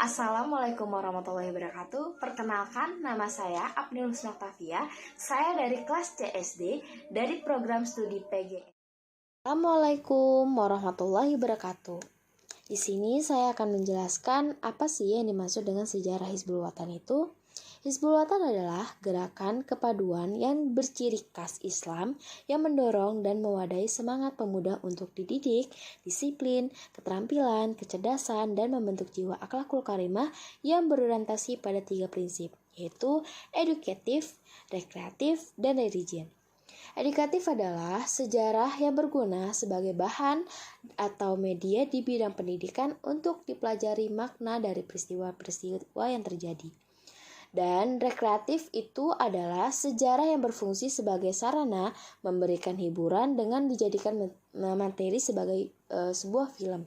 Assalamualaikum warahmatullahi wabarakatuh. Perkenalkan, nama saya Apnil Husnaktafia. Saya dari kelas CSD dari program studi PG. Assalamualaikum warahmatullahi wabarakatuh. Di sini saya akan menjelaskan apa sih yang dimaksud dengan sejarah Hizbul Wathan itu. Hizbul Wathan adalah gerakan kepaduan yang berciri khas Islam yang mendorong dan mewadahi semangat pemuda untuk dididik, disiplin, keterampilan, kecerdasan, dan membentuk jiwa akhlakul karimah yang berorientasi pada 3 prinsip, yaitu edukatif, rekreatif, dan religion. Edukatif adalah sejarah yang berguna sebagai bahan atau media di bidang pendidikan untuk dipelajari makna dari peristiwa-peristiwa yang terjadi. Dan rekreatif itu adalah sejarah yang berfungsi sebagai sarana memberikan hiburan dengan dijadikan materi sebagai sebuah film.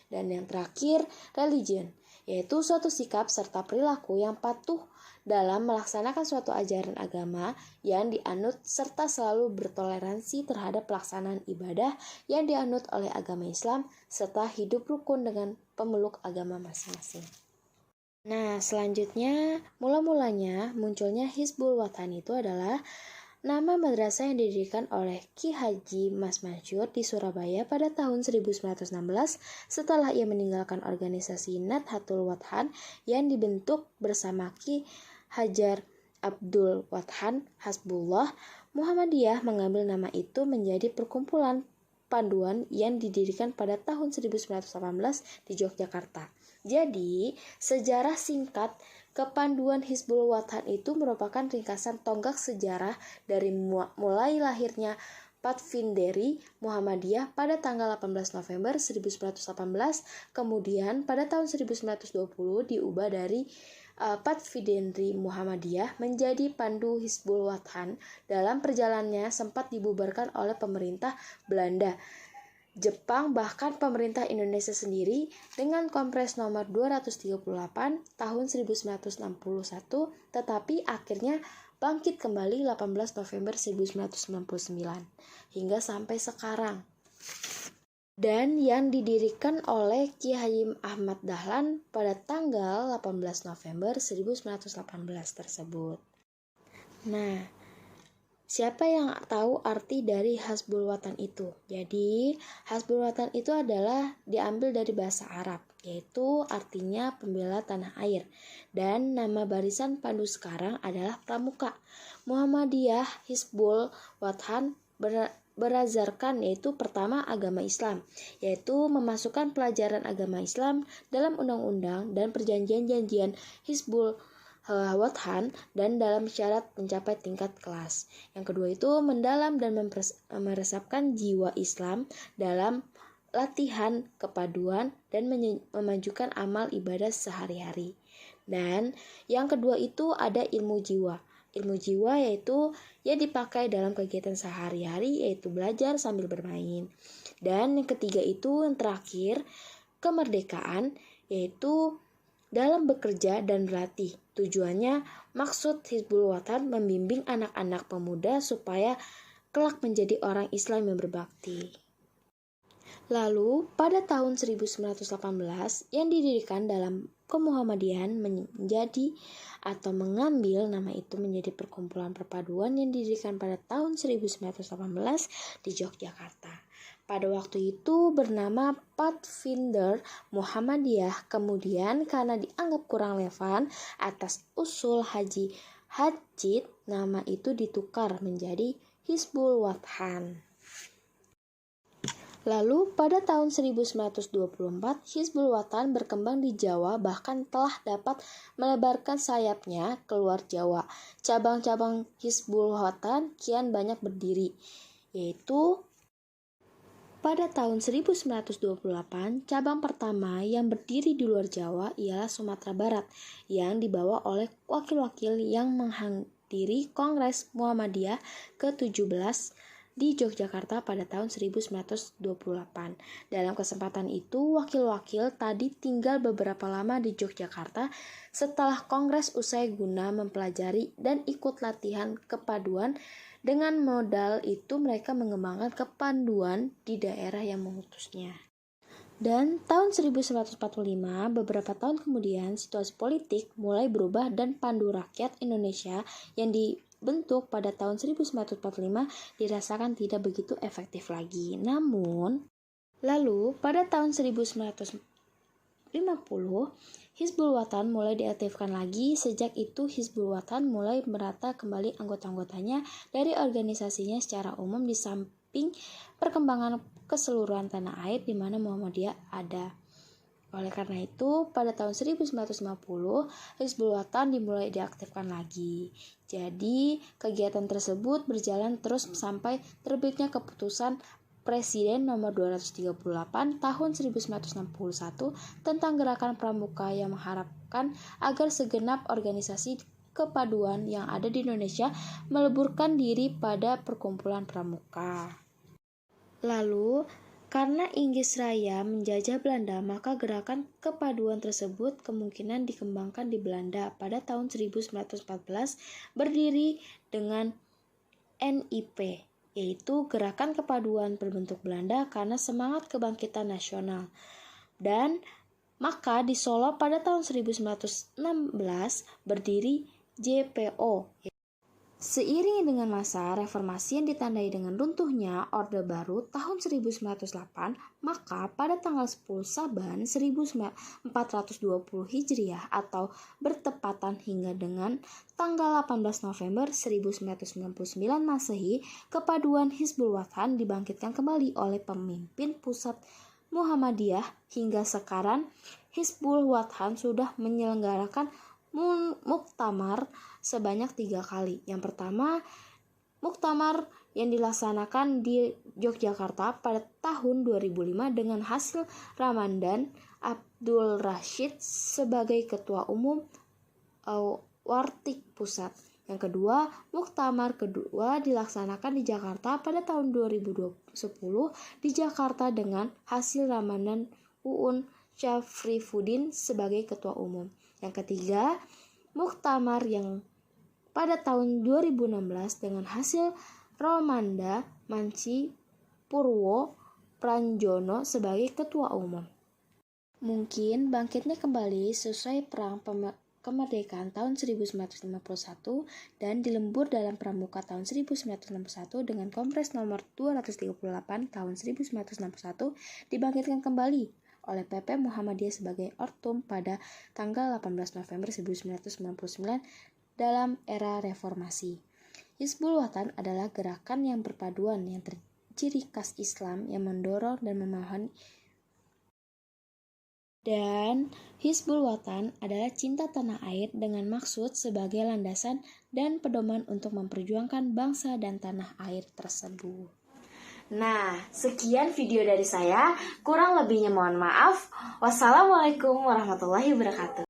Dan yang terakhir, religion, yaitu suatu sikap serta perilaku yang patuh dalam melaksanakan suatu ajaran agama yang dianut serta selalu bertoleransi terhadap pelaksanaan ibadah yang dianut oleh agama Islam serta hidup rukun dengan pemeluk agama masing-masing. Nah, selanjutnya, mula-mulanya munculnya Hizbul Wathan itu adalah nama madrasah yang didirikan oleh Ki Haji Mas Mansur di Surabaya pada tahun 1916 setelah ia meninggalkan organisasi Nahdlatul Wathan yang dibentuk bersama Ki Hajar Abdul Wathan Hasbullah. Muhammadiyah mengambil nama itu menjadi perkumpulan panduan yang didirikan pada tahun 1918 di Yogyakarta. Jadi, sejarah singkat kepanduan Hizbul Wathan itu merupakan ringkasan tonggak sejarah dari mulai lahirnya Patvinderi Muhammadiyah pada tanggal 18 November 1918, kemudian pada tahun 1920 diubah dari Patvinderi Muhammadiyah menjadi Pandu Hizbul Wathan. Dalam perjalanannya sempat dibubarkan oleh pemerintah Belanda, Jepang, bahkan pemerintah Indonesia sendiri dengan Kongres nomor 238 tahun 1961, tetapi akhirnya bangkit kembali 18 November 1999 hingga sampai sekarang. Dan yang didirikan oleh Ki Haji Ahmad Dahlan pada tanggal 18 November 1918 tersebut. Nah, siapa yang tahu arti dari Hizbul Wathan itu? Jadi, Hizbul Wathan itu adalah diambil dari bahasa Arab, yaitu artinya pembela tanah air. Dan nama barisan pandu sekarang adalah Pramuka. Muhammadiyah Hizbul Wathan berazarkan yaitu pertama agama Islam, yaitu memasukkan pelajaran agama Islam dalam undang-undang dan perjanjian-janjian Hizbul Wathan dan dalam syarat mencapai tingkat kelas. Yang kedua itu mendalam dan meresapkan jiwa Islam dalam latihan kepaduan dan memajukan amal ibadah sehari-hari. Dan yang kedua itu ada ilmu jiwa. Ilmu jiwa yaitu yang dipakai dalam kegiatan sehari-hari, yaitu belajar sambil bermain. Dan yang ketiga itu yang terakhir kemerdekaan, yaitu dalam bekerja dan berlatih. Tujuannya, maksud Hizbul Wathan membimbing anak-anak pemuda supaya kelak menjadi orang Islam yang berbakti. Lalu, pada tahun 1918 yang didirikan dalam kemuhammadiyahan menjadi atau mengambil nama itu menjadi perkumpulan perpaduan yang didirikan pada tahun 1918 di Yogyakarta. Pada waktu itu bernama Pathfinder Muhammadiyah, kemudian karena dianggap kurang relevan atas usul Haji Hajid, nama itu ditukar menjadi Hizbul Wathan. Lalu pada tahun 1924 Hizbul Wathan berkembang di Jawa, bahkan telah dapat melebarkan sayapnya keluar Jawa. Cabang-cabang Hizbul Wathan kian banyak berdiri, yaitu pada tahun 1928 cabang pertama yang berdiri di luar Jawa ialah Sumatera Barat yang dibawa oleh wakil-wakil yang menghadiri Kongres Muhammadiyah ke-17 di Yogyakarta pada tahun 1928. Dalam kesempatan itu, wakil-wakil tadi tinggal beberapa lama di Yogyakarta setelah kongres usai guna mempelajari dan ikut latihan kepaduan. Dengan modal itu mereka mengembangkan kepanduan di daerah yang mengutusnya. Dan tahun 1945, beberapa tahun kemudian, situasi politik mulai berubah dan Pandu Rakyat Indonesia yang dibentuk pada tahun 1945 dirasakan tidak begitu efektif lagi. Namun, lalu pada tahun 1950, Hizbul Wathan mulai diaktifkan lagi. Sejak itu, Hizbul Wathan mulai merata kembali anggota-anggotanya dari organisasinya secara umum di samping perkembangan keseluruhan tanah air di mana Muhammadiyah ada. Oleh karena itu, pada tahun 1950, Hizbul Wathan dimulai diaktifkan lagi. Jadi, kegiatan tersebut berjalan terus sampai terbitnya keputusan Presiden nomor 238 tahun 1961 tentang gerakan pramuka yang mengharapkan agar segenap organisasi kepaduan yang ada di Indonesia meleburkan diri pada perkumpulan pramuka. Lalu, karena Inggris Raya menjajah Belanda, maka gerakan kepaduan tersebut kemungkinan dikembangkan di Belanda pada tahun 1914 berdiri dengan NIP, yaitu Gerakan Kepaduan Berbentuk Belanda karena semangat kebangkitan nasional. Dan maka di Solo pada tahun 1916 berdiri JPO. Seiring dengan masa reformasi yang ditandai dengan runtuhnya Orde Baru tahun 1908, maka pada tanggal 10 Saban 1420 Hijriah atau bertepatan hingga dengan tanggal 18 November 1999 Masehi, kepaduan Hizbul Wathan dibangkitkan kembali oleh pemimpin pusat Muhammadiyah. Hingga sekarang, Hizbul Wathan sudah menyelenggarakan muktamar sebanyak 3 kali. Yang pertama, muktamar yang dilaksanakan di Yogyakarta pada tahun 2005 dengan hasil Ramadan Abdul Rashid sebagai Ketua Umum Wartik Pusat. Yang kedua, muktamar kedua dilaksanakan di Jakarta pada tahun 2010 di Jakarta dengan hasil Ramadan Uun Syafrifuddin sebagai Ketua Umum. Yang ketiga, muktamar yang pada tahun 2016 dengan hasil Romanda Manci Purwo Pranjono sebagai Ketua Umum. Mungkin bangkitnya kembali sesuai perang kemerdekaan tahun 1951 dan dilembur dalam Pramuka tahun 1961 dengan Kongres nomor 238 tahun 1961 dibangkitkan kembali oleh PP Muhammadiyah sebagai Ortum pada tanggal 18 November 1999 dalam era reformasi. Hizbul Wathan adalah gerakan yang berpaduan yang terciri khas Islam yang mendorong dan memahami. Dan Hizbul Wathan adalah cinta tanah air dengan maksud sebagai landasan dan pedoman untuk memperjuangkan bangsa dan tanah air tersebut. Nah, sekian video dari saya. Kurang lebihnya mohon maaf. Wassalamualaikum warahmatullahi wabarakatuh.